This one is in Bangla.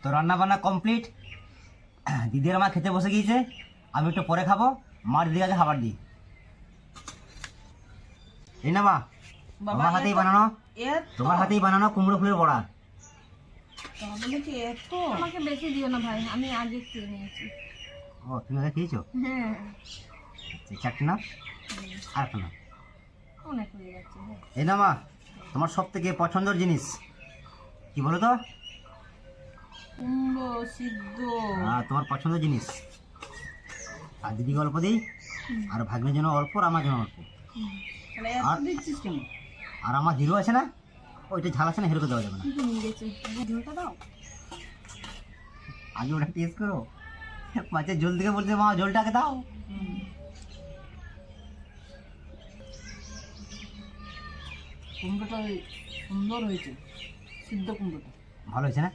তো রান্না বান্না কমপ্লিট। দিদির মা খেতে বসে গিয়েছে, আমি একটু পরে খাবো। মার দিদিকে আগে খাবার দিই। এই না মা, তোমার হাতেই বানানো, তোমার হাতেই বানানো কুমড়ো ফুলের বড়া। আমাকে বেশি দিও না ভাই, আমি আগে খেয়ে নিয়েছি। ও তুমি আগে খেয়েছো? হ্যাঁ, আচ্ছা, চারটে না আর একটা না। অনেক হয়ে যাচ্ছে। এই না মা, তোমার সব থেকে পছন্দের জিনিস কি বলো তো? কুমড়ো সিদ্ধ। তোমার পছন্দের জিনিস। আর দিদিকে অল্প দিই, আর ভাগ্নের জন্য অল্প, আর আমার জন্য অল্প। আর আমার হিরো আছে না, ওইটা ঝাল আছে না, হিরোকে দেওয়া যাবে না। নিয়ে গেছে, ঝোলটা দাও। আগে ওটা টেস্ট করো। মাছের ঝোল থেকে বলছে মা ঝোলটাকে দাও। কুমড়োটা সুন্দর হয়েছে, সিদ্ধ কুমড়োটা ভালো হয়েছে না?